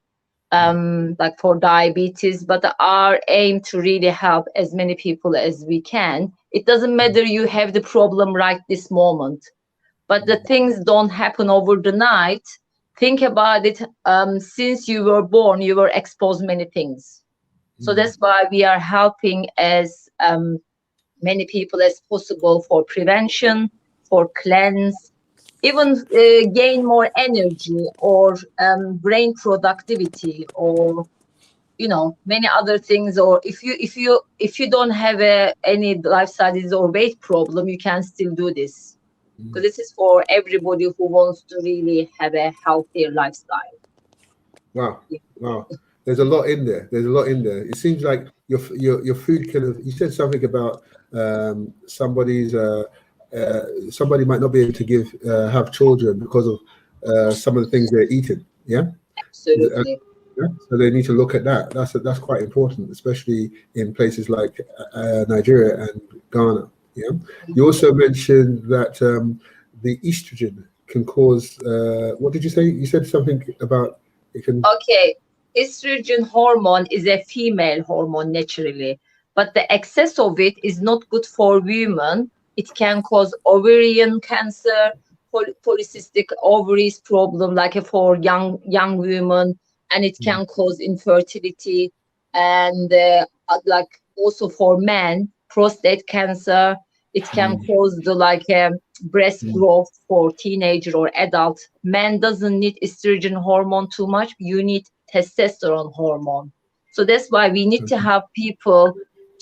like for diabetes, but our aim to really help as many people as we can. It doesn't matter you have the problem right this moment, but the things don't happen over the night. Think about it. Since you were born, you were exposed many things. So that's why we are helping as many people as possible for prevention, for cleanse, even gain more energy, or brain productivity, or many other things. Or if you don't have any lifestyle disease or weight problem, you can still do this. So this is for everybody who wants to really have a healthier lifestyle. Wow. There's a lot in there. It seems like your food you said something about somebody might not be able to have children because of some of the things they're eating. Yeah. Absolutely. So they need to look at that. That's quite important, especially in places like Nigeria and Ghana. Yeah. You also mentioned that the estrogen can cause. What did you say? You said something about it can. Okay, estrogen hormone is a female hormone naturally, but the excess of it is not good for women. It can cause ovarian cancer, polycystic ovaries problem, like for young women, and it can cause infertility, and like also for men, prostate cancer. It can cause the breast growth for teenager or adult. Man doesn't need estrogen hormone too much. You need testosterone hormone. So that's why we need to have people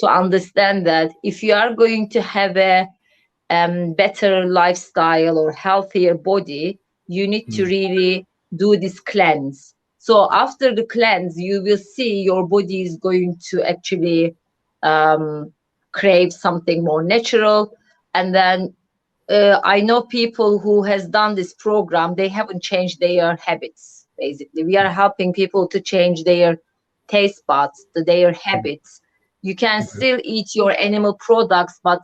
to understand that if you are going to have a better lifestyle or healthier body, you need to really do this cleanse. So after the cleanse, you will see your body is going to actually crave something more natural. And then I know people who has done this program, they haven't changed their habits. Basically, we are helping people to change their taste buds, their habits. You can still eat your animal products, but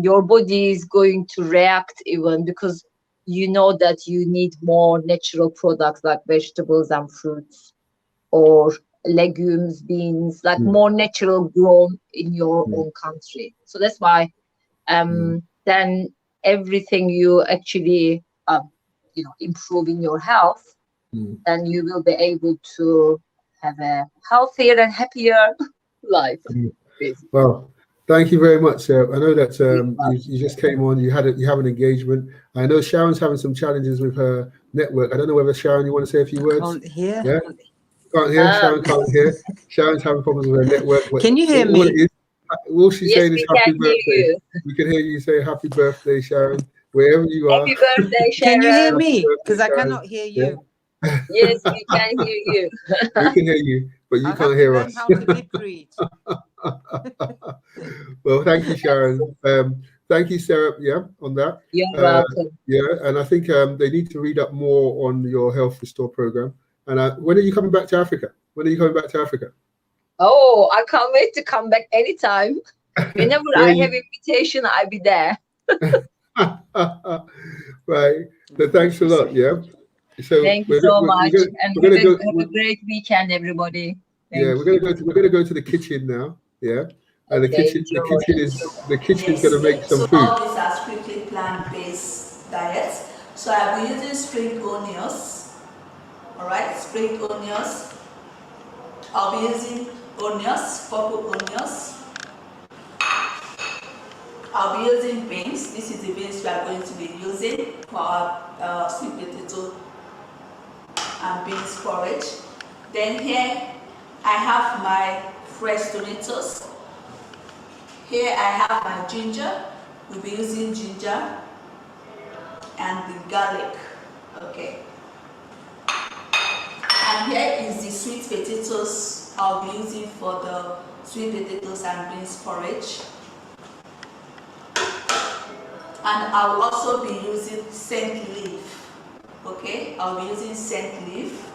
your body is going to react even, because you know that you need more natural products like vegetables and fruits, or legumes, beans, like more natural grown in your own country. So that's why then everything you actually improve in your health, then you will be able to have a healthier and happier life. Well, thank you very much, Sarah. I know that you just came on. You have an engagement. I know Sharon's having some challenges with her network. I don't know whether, Sharon, you want to say a few words? Can't hear. Yeah? Can't hear. Sharon can't hear. Sharon's having problems with her network. Can you hear me? All she's saying is happy birthday. You. We can hear you say happy birthday, Sharon, wherever you are. Happy birthday, Sharon. Can you hear me? Because I cannot hear you. Yeah. Yes, we can hear you. We can hear you, but you can't hear us. How to lip read. Well, thank you, Sharon. Thank you, Sarah. Yeah, on that. You're welcome. Yeah, and I think they need to read up more on your Health Restore program. And when are you coming back to Africa? Oh, I can't wait to come back anytime. Whenever I have invitation, I'll be there. Right. So thanks a lot. Yeah. So thank you so much, and have a great weekend, everybody. We're gonna go to the kitchen now. Yeah. And the kitchen's gonna make some food. All these are strictly plant-based diets. So I'll be using spring onions. All right, spring onions. I'll be using onions, purple onions. I'll be using beans. This is the beans we are going to be using for our sweet potato and beans porridge. Then here I have my fresh tomatoes. Here I have my ginger. We'll be using ginger and the garlic. Okay. And here is the sweet potatoes I'll be using for the sweet potatoes and beans porridge. And And I'll also be using scent leaf. Okay, I'll be using scent leaf.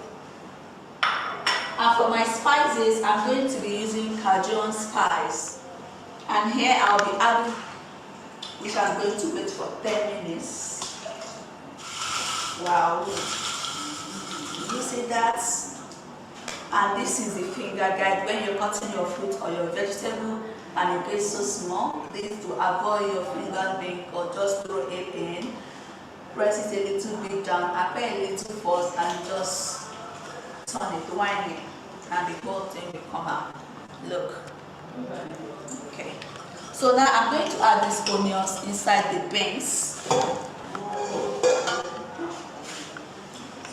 And for my spices, I'm going to be using Cajun spice. And here I'll be adding, which I'm going to wait for 10 minutes. Wow. You see that? And this is the finger guide. When you're cutting your fruit or your vegetable and it gets so small, please to avoid your finger being cut, just throw it in, press it a little bit down, apply a little force and just turn it, wind it, and the whole thing will come out. Look. Okay. So now I'm going to add these onions inside the beans. So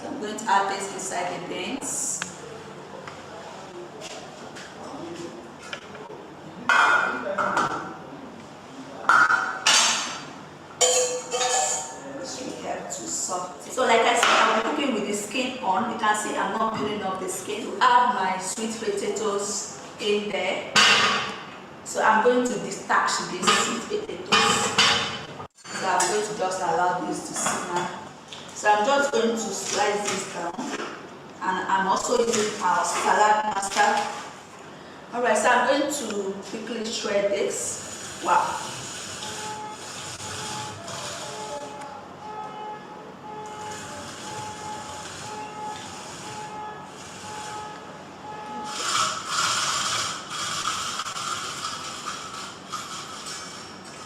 I'm going to add this inside the beans. So like I said, I'm cooking with the skin on. You can see I'm not peeling off the skin. To add my sweet potatoes in there. So I'm going to detach these sweet potatoes. So I'm going to just allow this to simmer. So I'm just going to slice this down. And I'm also using our salad master. Alright, so I'm going to quickly shred this. Wow.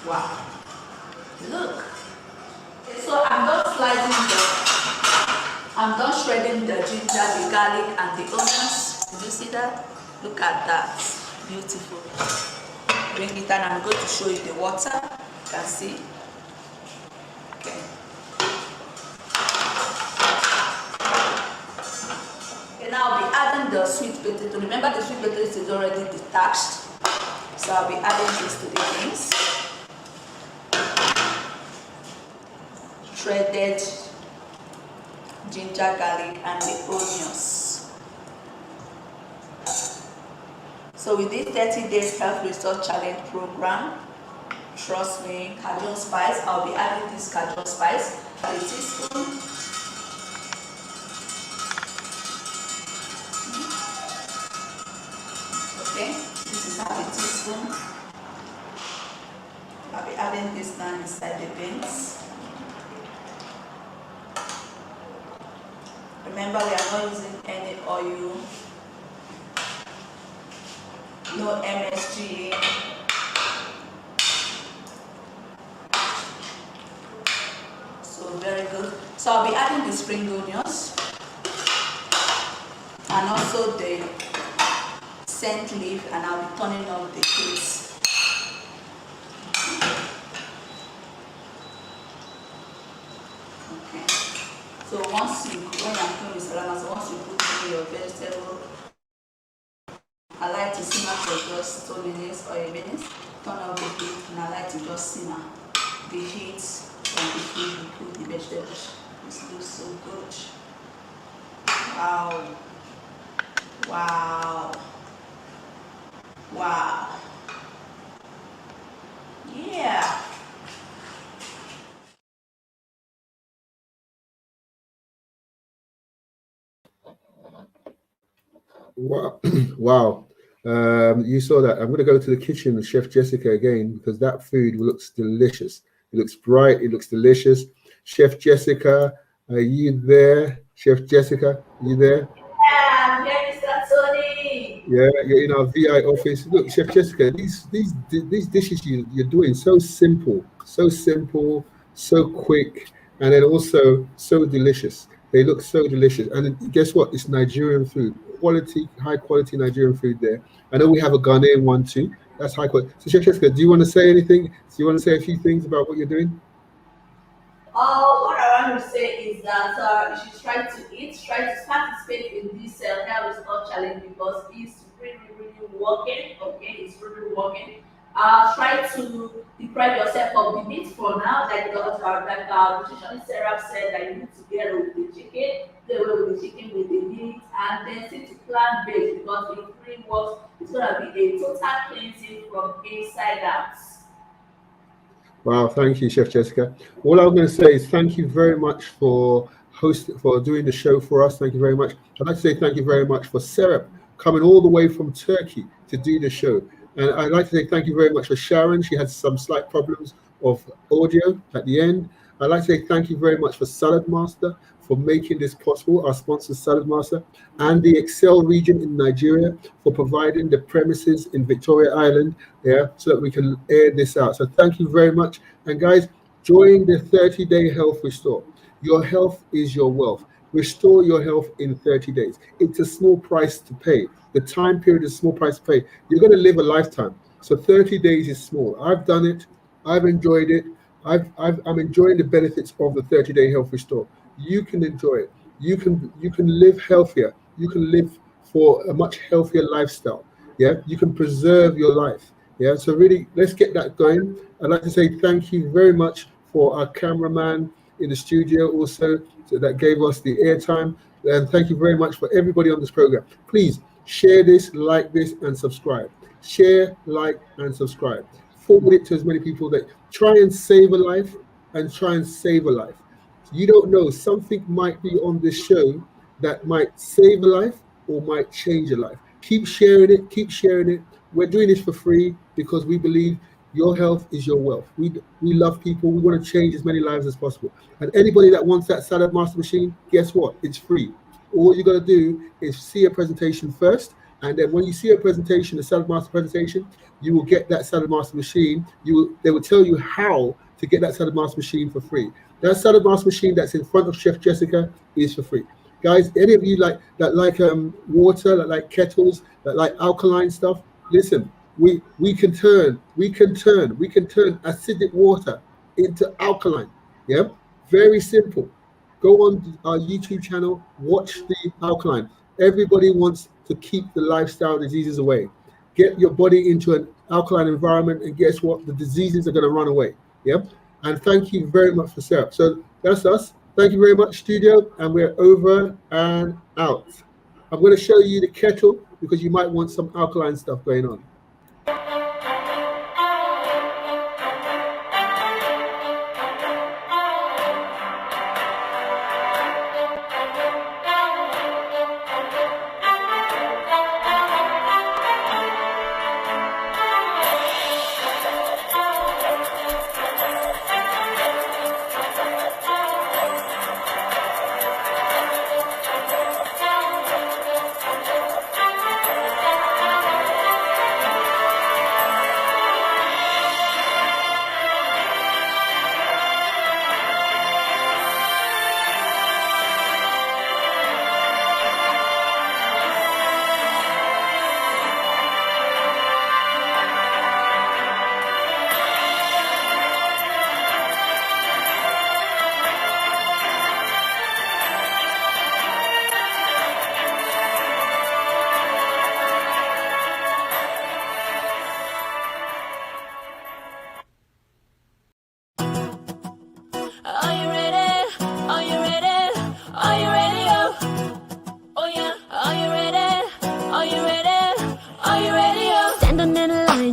Wow. Look. So I'm done shredding the ginger, the garlic, and the onions. Did you see that? Look at that. Beautiful. Bring it down. I'm going to show you the water. You can see. Okay. Okay, now I'll be adding the sweet potato. Remember the sweet potato is already detached. So I'll be adding this to the things. Shredded ginger, garlic, and the onions. So with this 30 days health restore challenge program, trust me, Cajun spice, I'll be adding this Cajun spice, a teaspoon. Okay, this is half a teaspoon. I'll be adding this now inside the beans. Remember, we are not using any oil, no MSG. So very good. So I'll be adding the spring onions and also the scent leaf, and I'll be turning on the heat. So once you, when I'm doing salad, so once you put in your vegetable, I like to simmer for just 2 minutes or a minute. Turn off the heat, and I like to just simmer the heat from the food we cook the vegetables. This looks so good. Wow. Wow. Wow. Yeah. Wow. Wow. You saw that. I'm going to go to the kitchen with Chef Jessica again because that food looks delicious. It looks bright. It looks delicious. Chef Jessica, are you there? Chef Jessica, are you there? Yeah, Mr. Tony. Yeah, you're in our VI office. Look, Chef Jessica, these dishes you're doing so simple, so quick, and then also so delicious. They look so delicious. And guess what? It's Nigerian food, high quality Nigerian food there. I know we have a Ghanaian one too. That's high quality. So Chef Jessica, do you want to say anything? Do you want to say a few things about what you're doing? What I want to say is that you should try to participate in this health restore challenge because it's really working. Okay, it's really working. Try to deprive yourself of the meat for now, like our nutritionist Sarah said that you need to get away with the chicken, get away with the chicken with the meat, and then stick to plant based because it really works. It's gonna be a total cleansing from inside out. Wow, thank you, Chef Jessica. All I'm going to say is thank you very much for doing the show for us. Thank you very much. I'd like to say thank you very much for Serap coming all the way from Turkey to do the show. And I'd like to say thank you very much for Sharon. She had some slight problems of audio at the end. I'd like to say thank you very much for Salad Master for making this possible, our sponsor Salad Master, and the Excel region in Nigeria for providing the premises in Victoria Island, so that we can air this out. So thank you very much. And guys, join the 30-day health restore. Your health is your wealth. Restore your health in 30 days. It's a small price to pay. The time period is a small price to pay. You're going to live a lifetime. So 30 days is small. I've done it. I've enjoyed it. I'm enjoying the benefits of the 30-day health restore. You can enjoy it. You can live healthier. You can live for a much healthier lifestyle. Yeah, you can preserve your life. Yeah, so really, let's get that going. I'd like to say thank you very much for our cameraman in the studio also, so that gave us the airtime. And thank you very much for everybody on this program. Please share this, like this, and subscribe. Share, like, and subscribe. Forward it to as many people that try and save a life and try and save a life. You don't know, something might be on this show that might save a life or might change a life. Keep sharing it, keep sharing it. We're doing this for free because we believe your health is your wealth. We love people. We want to change as many lives as possible. And anybody that wants that Salad Master machine, guess what? It's free. All you got to do is see a presentation first. And then when you see a presentation, a Salad Master presentation, you will get that Salad Master machine. They will tell you how to get that Salad Master machine for free. That Salad Master machine that's in front of Chef Jessica is for free. Guys, any of you like water, that like kettles, that like alkaline stuff, listen, we can turn acidic water into alkaline. Yeah, very simple. Go on our YouTube channel, watch the alkaline. Everybody wants to keep the lifestyle diseases away. Get your body into an alkaline environment, and guess what? The diseases are going to run away. Yeah. And thank you very much for Sarah. So that's us. Thank you very much, studio. And we're over and out. I'm going to show you the kettle because you might want some alkaline stuff going on.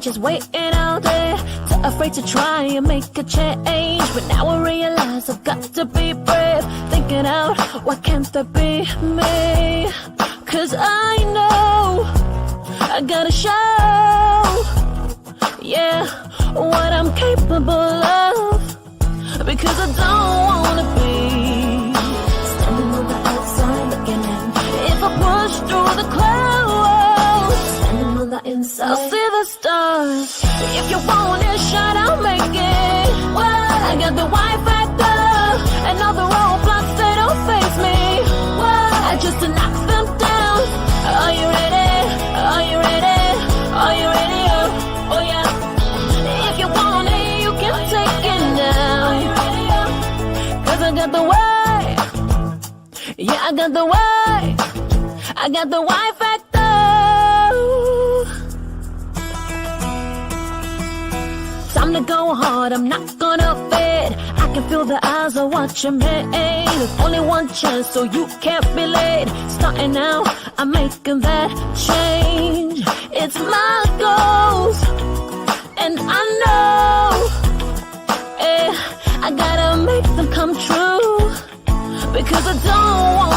Just waiting out there, too afraid to try and make a change. But now I realize I've got to be brave, thinking out, why can't that be me? Cause I know I gotta show, yeah, what I'm capable of. Because I don't wanna be standing on the outside looking in. If I push through the clouds, standing on the inside, I'll see the stars. If you want it, shot, I'll make it. Well, I got the Y factor, and all the roadblocks, they don't face me. Well, I just knock them down. Are you ready? Are you ready? Are you ready? Oh yeah. If you want it, you can take it now. Are you ready? Cause I got the way. Yeah, I got the way. I got the Y factor. Time to go hard, I'm not gonna fade. I can feel the eyes are watching me. There's only one chance, so you can't be late. Starting now, I'm making that change. It's my goals, and I know because I don't want